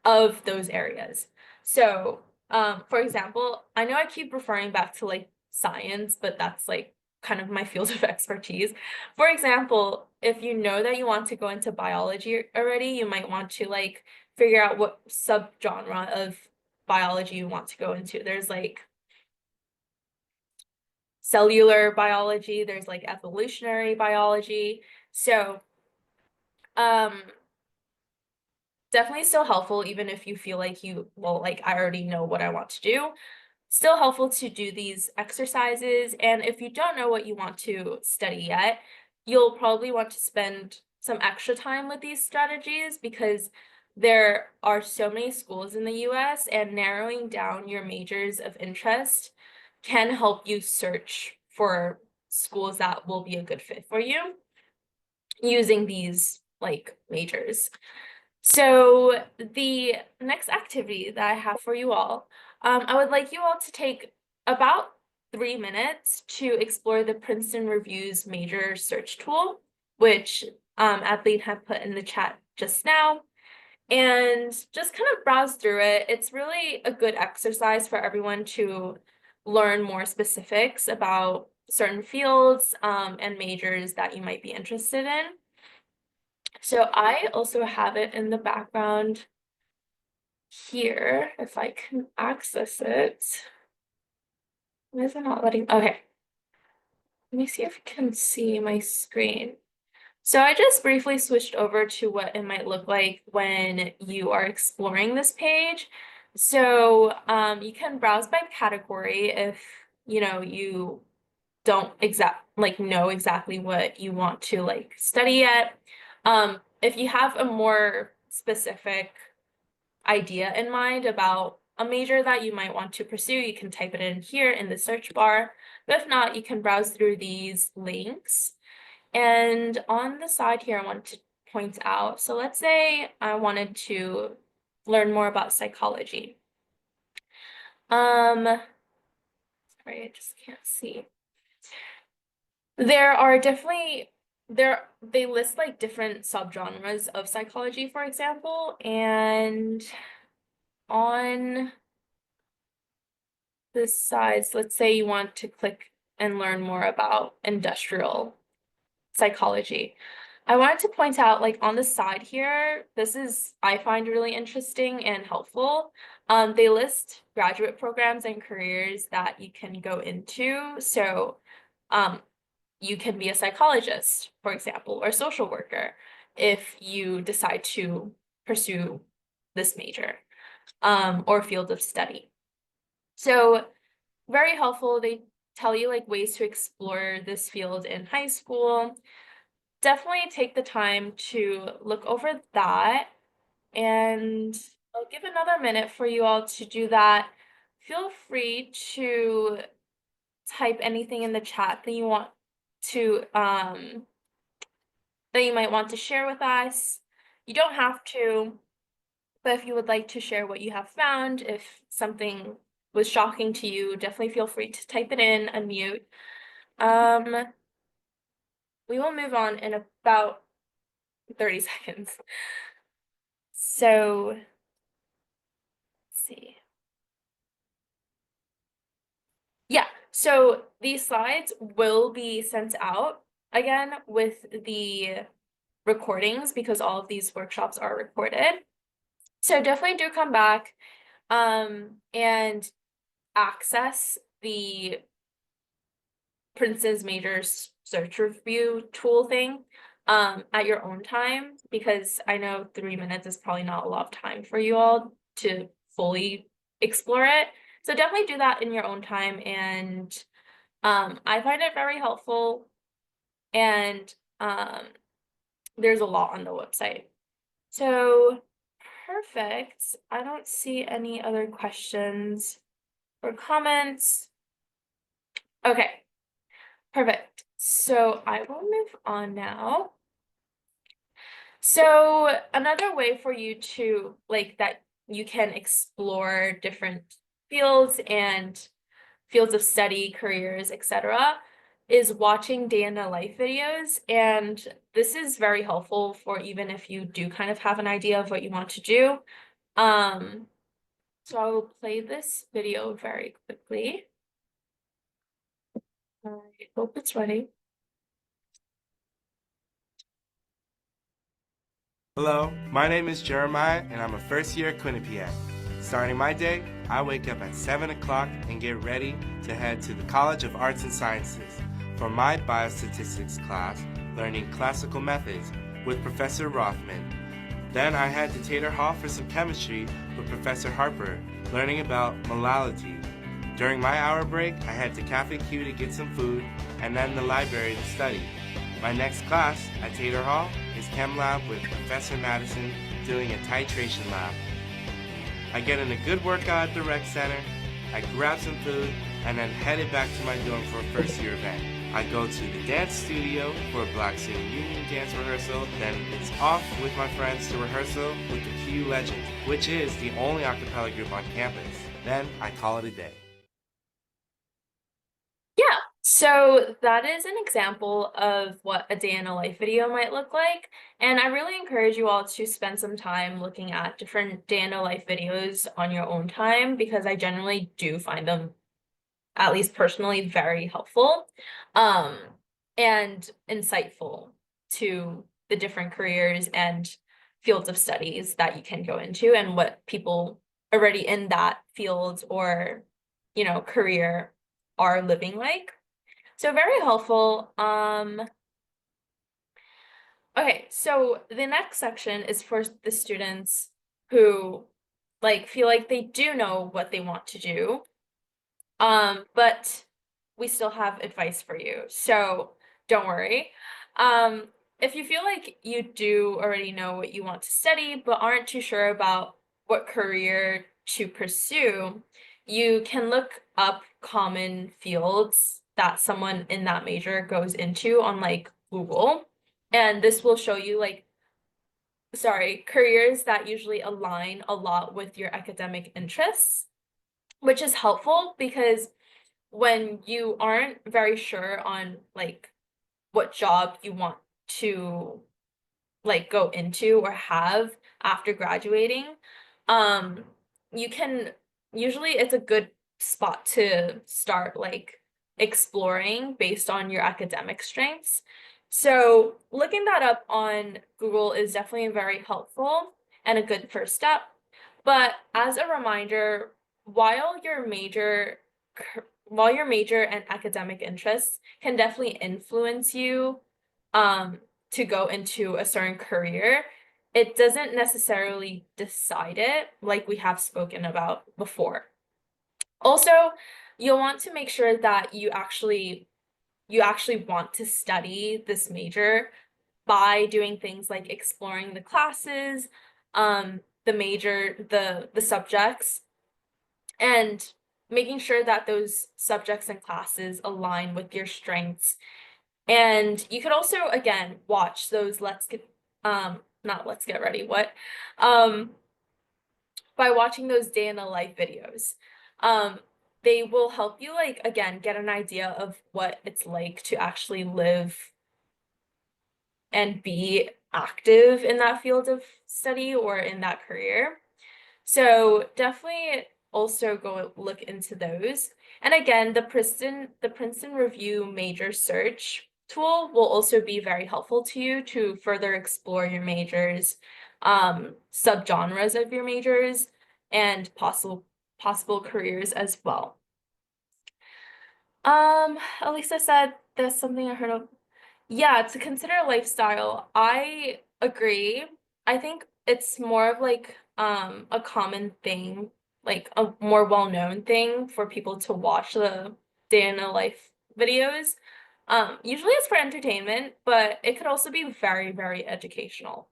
of those areas. So, for example, I know I keep referring back to like science, but that's like kind of my field of expertise. For example, if you know that you want to go into biology already, you might want to like figure out what subgenre of biology you want to go into. There's like cellular biology, there's like evolutionary biology. So, um, definitely still helpful, even if you feel like well, like I already know what I want to do. Still helpful to do these exercises. And if you don't know what you want to study yet, you'll probably want to spend some extra time with these strategies because there are so many schools in the US, and narrowing down your majors of interest can help you search for schools that will be a good fit for you using these like majors. So the next activity that I have for you all, I would like you all to take about 3 minutes to explore the Princeton Review's major search tool, which Adeline had put in the chat just now, and just kind of browse through it. It's really a good exercise for everyone to learn more specifics about certain fields and majors that you might be interested in. So I also have it in the background here, if I can access it. Why is it not letting? Okay, let me see if you can see my screen. So I just briefly switched over to what it might look like when you are exploring this page. So you can browse by category if you don't know exactly what you want to like study yet. If you have a more specific idea in mind about a major that you might want to pursue, you can type it in here in the search bar. But if not, you can browse through these links. And on the side here, I want to point out, so let's say I wanted to learn more about psychology. Sorry, I just can't see. There are definitely they list like different subgenres of psychology, for example, and on the sides, let's say you want to click and learn more about industrial psychology. I wanted to point out, like on the side here, this is I find really interesting and helpful. They list graduate programs and careers that you can go into. So, you can be a psychologist, for example, or social worker if you decide to pursue this major, or field of study. So very helpful. They tell you like ways to explore this field in high school. Definitely take the time to look over that, and I'll give another minute for you all to do that. Feel free to type anything in the chat that you want to that you might want to share with us. You don't have to, but if you would like to share what you have found, if something was shocking to you, definitely feel free to type it in, unmute. Um, we will move on in about 30 seconds. So, let's see. Yeah, so these slides will be sent out again with the recordings because all of these workshops are recorded. So definitely do come back and access the Princeton's Majors search review tool thing at your own time because I know 3 minutes is probably not a lot of time for you all to fully explore it. So definitely do that in your own time, and I find it very helpful, and there's a lot on the website. So perfect. I don't see any other questions or comments. Okay, perfect. So I will move on now. So another way for you to that you can explore different fields and fields of study, careers, etc., is watching day in the life videos. And this is very helpful for even if you do kind of have an idea of what you want to do. So I will play this video very quickly. I hope it's ready. Hello, my name is Jeremiah and I'm a first year at Quinnipiac. Starting my day, I wake up at 7 o'clock and get ready to head to the College of Arts and Sciences for my biostatistics class, learning classical methods with Professor Rothman. Then I head to Tater Hall for some chemistry with Professor Harper, learning about molality. During my hour break, I head to Cafe Q to get some food and then the library to study. My next class at Tater Hall is Chem Lab with Professor Madison doing a titration lab. I get in a good workout at the rec center, I grab some food, and then headed back to my dorm for a first year event. I go to the dance studio for a Black Student Union dance rehearsal, then it's off with my friends to rehearsal with the Q Legends, which is the only a cappella group on campus. Then I call it a day. Yeah, so that is an example of what a day in a life video might look like. And I really encourage you all to spend some time looking at different day in a life videos on your own time because I generally do find them, at least personally, very helpful um, and insightful to the different careers and fields of studies that you can go into and what people already in that field or, career are living like. So very helpful. Okay, so the next section is for the students who feel like they do know what they want to do. But we still have advice for you. So don't worry. Um, if you feel like you do already know what you want to study, but aren't too sure about what career to pursue, you can look up common fields that someone in that major goes into on Google. And this will show you careers that usually align a lot with your academic interests, which is helpful because when you aren't very sure on what job you want to go into or have after graduating, um you can usually it's a good spot to start exploring based on your academic strengths. So looking that up on Google is definitely very helpful and a good first step. But as a reminder, while your major while your major and academic interests can definitely influence you to go into a certain career, it doesn't necessarily decide it like we have spoken about before. Also, you'll want to make sure that you actually want to study this major by doing things like exploring the classes, the major, the subjects, and making sure that those subjects and classes align with your strengths. And you could also, again, watch those not Let's Get Ready, what? By watching those day in the life videos. Um, they will help you, like, again, get an idea of what it's like to actually live and be active in that field of study or in that career. So definitely also go look into those. And again, the Princeton Review major search tool will also be very helpful to you to further explore your majors, subgenres of your majors, and possible careers as well. Elisa said there's something I heard of. Yeah, to consider a lifestyle, I agree. I think it's more of like a common thing, like a more well-known thing for people to watch the day in a life videos. Usually it's for entertainment, but it could also be very, very educational.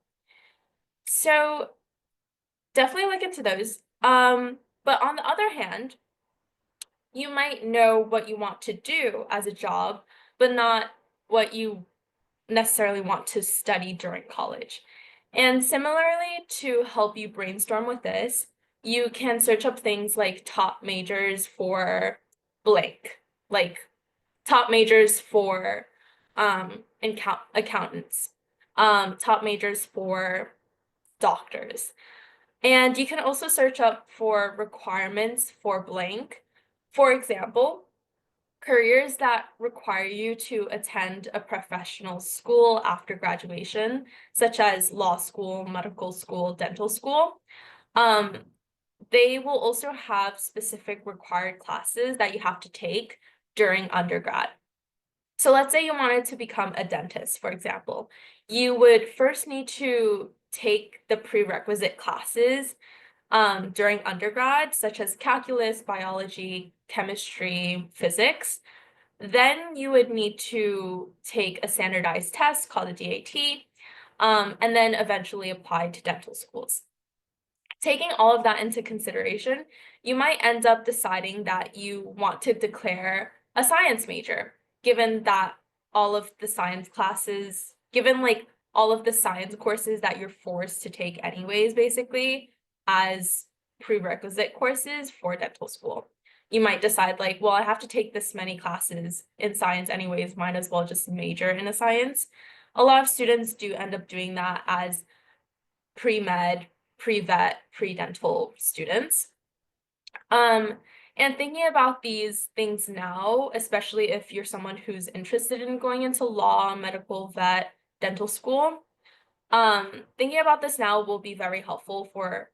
So definitely look into those. But on the other hand, you might know what you want to do as a job, but not what you necessarily want to study during college. And similarly, to help you brainstorm with this, you can search up things like top majors for blank, like top majors for accountants, top majors for doctors. And you can also search up for requirements for blank. For example, careers that require you to attend a professional school after graduation, such as law school, medical school, dental school. Um, they will also have specific required classes that you have to take during undergrad. So let's say you wanted to become a dentist, for example. You would first need to take the prerequisite classes during undergrad, such as calculus, biology, chemistry, physics. Then you would need to take a standardized test called a DAT, and then eventually apply to dental schools. Taking all of that into consideration, you might end up deciding that you want to declare a science major, given that all of the science classes, given like all of the science courses that you're forced to take anyways, basically, as prerequisite courses for dental school. You might decide like, well, I have to take this many classes in science anyways, might as well just major in a science. A lot of students do end up doing that as pre-med, pre-vet, pre-dental students. And thinking about these things now, especially if you're someone who's interested in going into law, medical, vet, dental school, thinking about this now will be very helpful for,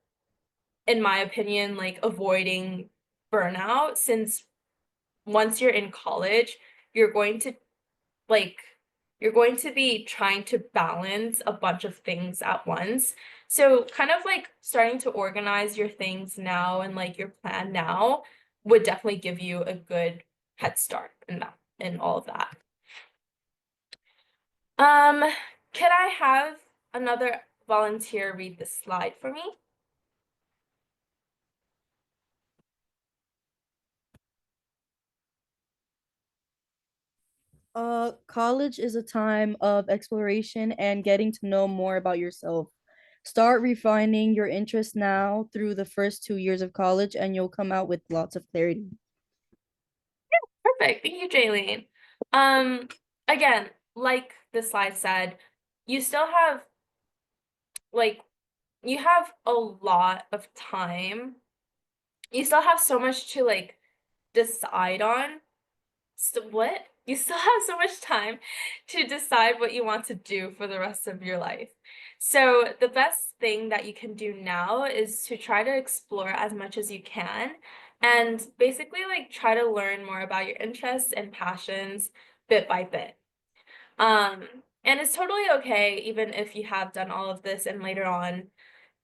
in my opinion, like avoiding burnout, since once you're in college, you're going to like you're going to be trying to balance a bunch of things at once. So kind of like starting to organize your things now and like your plan now would definitely give you a good head start in that, in all of that. Could I have another volunteer read this slide for me? College is a time of exploration and getting to know more about yourself. Start refining your interests now through the first 2 years of college, and you'll come out with lots of clarity. Perfect. Thank you, Jaylene. Again, like the slide said, you still have like you have a lot of time. You still have so much to like decide on. So what? You still have so much time to decide what you want to do for the rest of your life. So the best thing that you can do now is to try to explore as much as you can and basically like try to learn more about your interests and passions bit by bit. Um, and it's totally okay even if you have done all of this and later on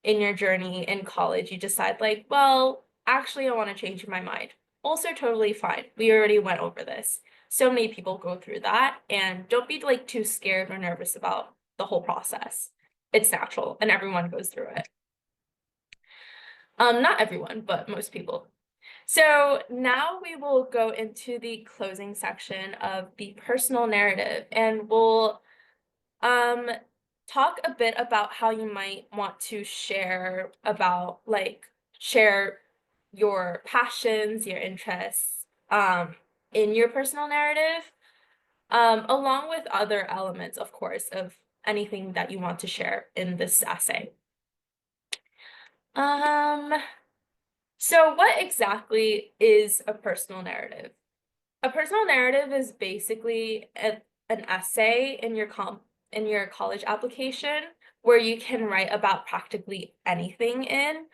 in your journey in college you decide like, well, actually I want to change my mind. Also totally fine. We already went over this. So many people go through that, and don't be like too scared or nervous about the whole process. It's natural and everyone goes through it. Not everyone, but most people. So now we will go into the closing section of the personal narrative, and we'll um talk a bit about how you might want to share about like share your passions, your interests, in your personal narrative, along with other elements, of course, of anything that you want to share in this essay. So what exactly is a personal narrative? A personal narrative is basically an essay in your college application where you can write about practically anything in.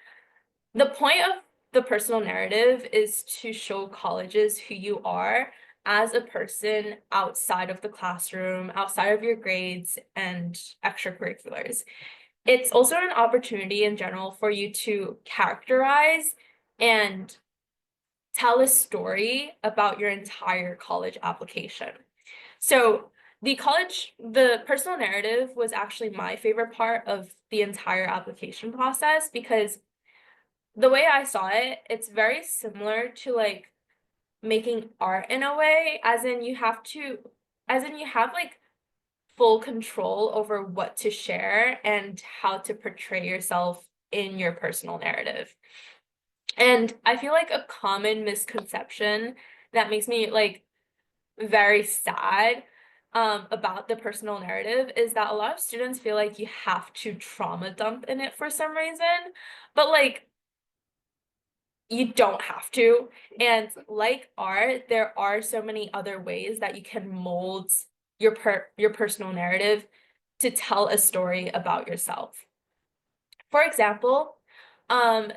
The point of the personal narrative is to show colleges who you are as a person outside of the classroom, outside of your grades and extracurriculars. It's also an opportunity in general for you to characterize and tell a story about your entire college application. So the personal narrative was actually my favorite part of the entire application process because the way I saw it, it's very similar to like making art in a way, as in you have like full control over what to share and how to portray yourself in your personal narrative. And I feel like a common misconception that makes me like very sad about the personal narrative is that a lot of students feel like you have to trauma dump in it for some reason, but like you don't have to. And like art, there are so many other ways that you can mold your personal narrative to tell a story about yourself. For example, um,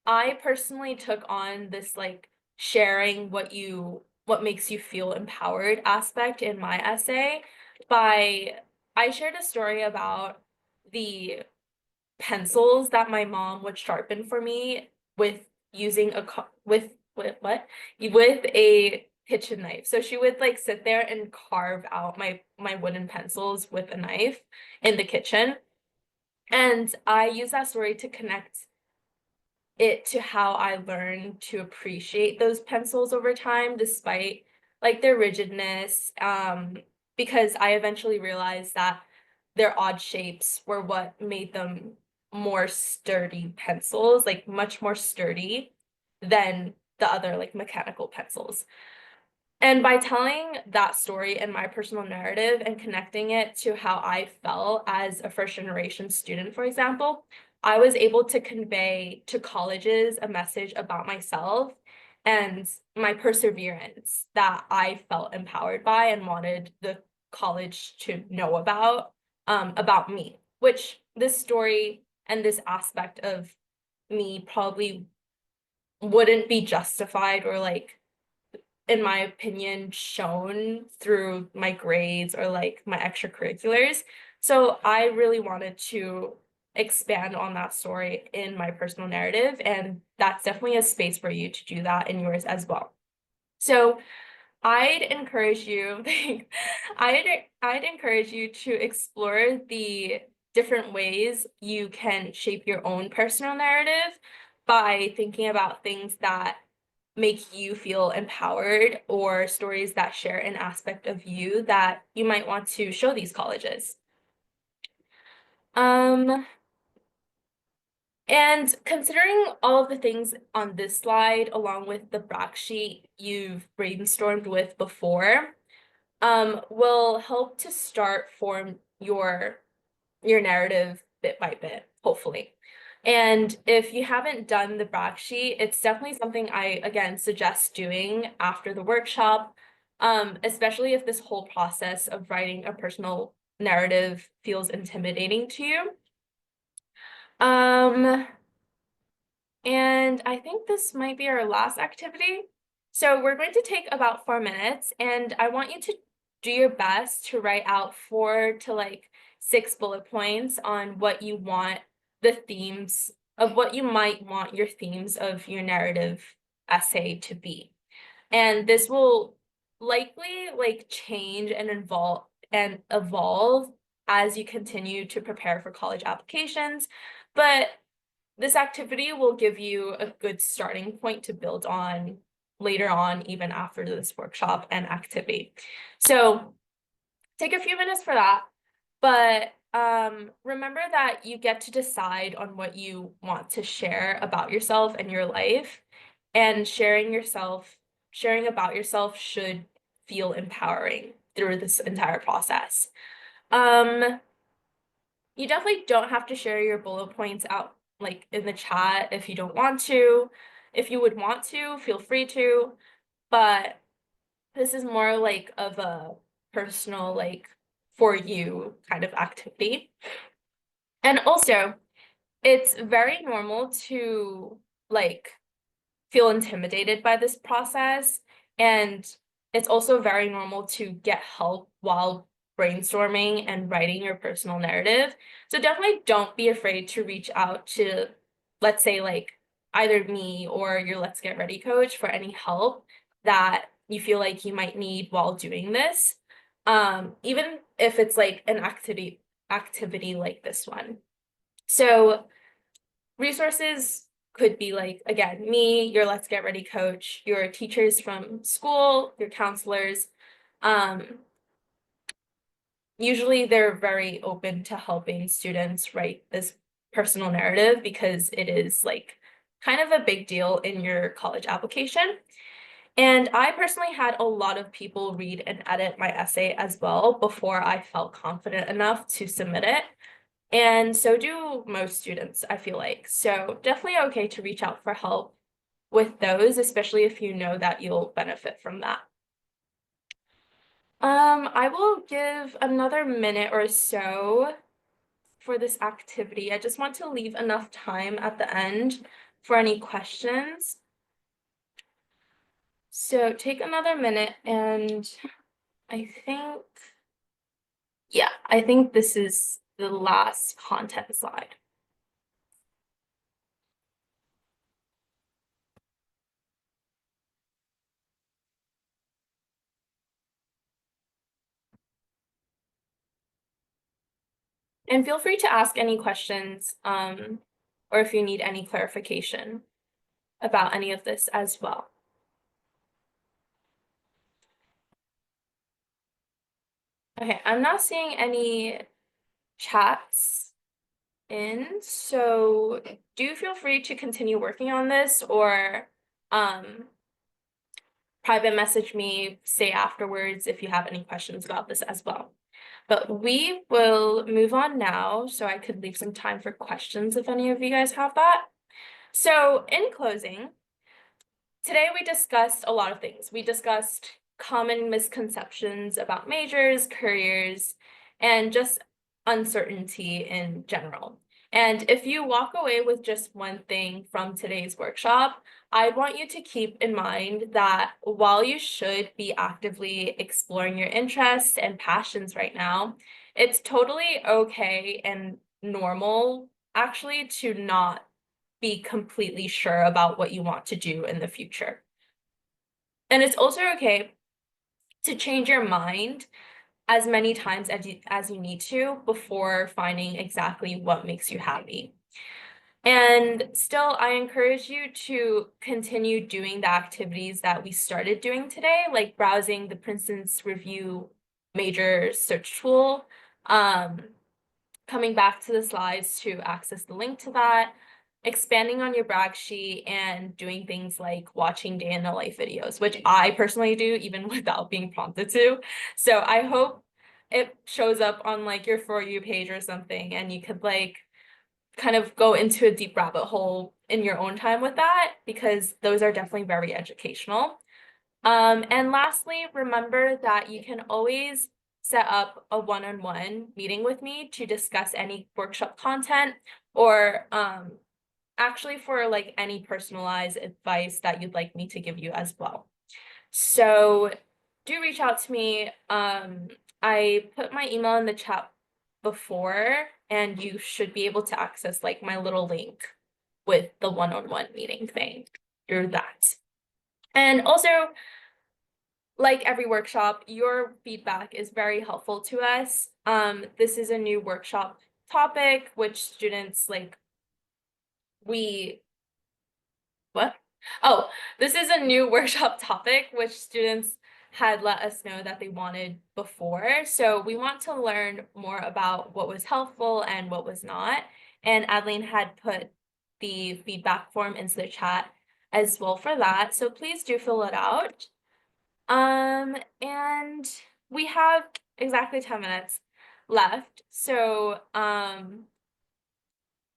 I personally took on this like sharing what makes you feel empowered aspect in my essay by I shared a story about the pencils that my mom would sharpen for me with using with what? With a kitchen knife. So she would like sit there and carve out my wooden pencils with a knife in the kitchen. And I use that story to connect it to how I learned to appreciate those pencils over time, despite like their rigidness, because I eventually realized that their odd shapes were what made them more sturdy pencils, like much more sturdy than the other like mechanical pencils. And by telling that story in my personal narrative and connecting it to how I felt as a first generation student, for example, I was able to convey to colleges a message about myself and my perseverance that I felt empowered by and wanted the college to know about me, which this story and this aspect of me probably wouldn't be justified or like in my opinion, shown through my grades or like my extracurriculars. So I really wanted to expand on that story in my personal narrative, and that's definitely a space for you to do that in yours as well. So I'd encourage you, I'd encourage you to explore the different ways you can shape your own personal narrative by thinking about things that make you feel empowered or stories that share an aspect of you that you might want to show these colleges. And considering all of the things on this slide, along with the brag sheet you've brainstormed with before, will help to start form your narrative bit by bit, hopefully. And if you haven't done the brag sheet, it's definitely something I, again, suggest doing after the workshop, especially if this whole process of writing a personal narrative feels intimidating to you. And I think this might be our last activity. So we're going to take about 4 minutes, and I want you to do your best to write out 4 to like 6 bullet points on what you want the themes of what you might want your themes of your narrative essay to be. And this will likely like change and evolve as you continue to prepare for college applications, but this activity will give you a good starting point to build on later on, even after this workshop and activity. So take a few minutes for that, but remember that you get to decide on what you want to share about yourself and your life, and sharing about yourself should feel empowering through this entire process. Um, you definitely don't have to share your bullet points out like in the chat if you don't want to. If you would want to, feel free to, but this is more like of a personal, like for you kind of activity. And also, it's very normal to like feel intimidated by this process. And it's also very normal to get help while brainstorming and writing your personal narrative. So definitely don't be afraid to reach out to, let's say, like either me or your Let's Get Ready coach for any help that you feel like you might need while doing this. Even if it's like an activity like this one. So resources could be like, again, me, your Let's Get Ready coach, your teachers from school, your counselors. Usually they're very open to helping students write this personal narrative because it is like kind of a big deal in your college application. And I personally had a lot of people read and edit my essay as well before I felt confident enough to submit it. And so do most students, I feel like. So definitely okay to reach out for help with those, especially if you know that you'll benefit from that. I will give another minute or so for this activity. I just want to leave enough time at the end for any questions. So take another minute, and I think, yeah, I think this is the last content slide. And feel free to ask any questions, or if you need any clarification about any of this as well. Okay, I'm not seeing any chats in, so do feel free to continue working on this or private message me, say afterwards if you have any questions about this as well. But we will move on now, so I could leave some time for questions if any of you guys have that. So in closing, today we discussed a lot of things. We discussed common misconceptions about majors, careers, and just uncertainty in general. And if you walk away with just one thing from today's workshop, I want you to keep in mind that while you should be actively exploring your interests and passions right now, it's totally okay and normal actually to not be completely sure about what you want to do in the future. And it's also okay to change your mind as many times as you need to before finding exactly what makes you happy. And still, I encourage you to continue doing the activities that we started doing today, like browsing the Princeton's Review major search tool, coming back to the slides to access the link to that, expanding on your brag sheet, and doing things like watching day in the life videos, which I personally do even without being prompted to. So I hope it shows up on like your For You page or something, and you could like kind of go into a deep rabbit hole in your own time with that, because those are definitely very educational. And lastly, remember that you can always set up a one-on-one meeting with me to discuss any workshop content or actually for like any personalized advice that you'd like me to give you as well. So do reach out to me. I put my email in the chat before, and you should be able to access like my little link with the one-on-one meeting thing through that. And also, like every workshop, your feedback is very helpful to us. This is a new workshop topic, which students like, what? Oh, this is a new workshop topic, which students had let us know that they wanted before. So we want to learn more about what was helpful and what was not. And Adeline had put the feedback form into the chat as well for that. So please do fill it out. And we have exactly 10 minutes left. So,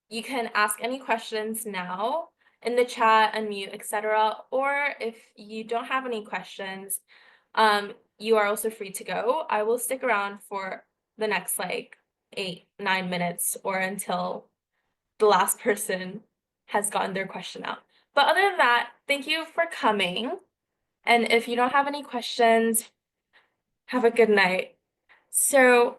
you can ask any questions now in the chat, unmute, etc. Or if you don't have any questions, you are also free to go. I will stick around for the next like 8-9 minutes or until the last person has gotten their question out. But other than that, thank you for coming. And if you don't have any questions, have a good night. So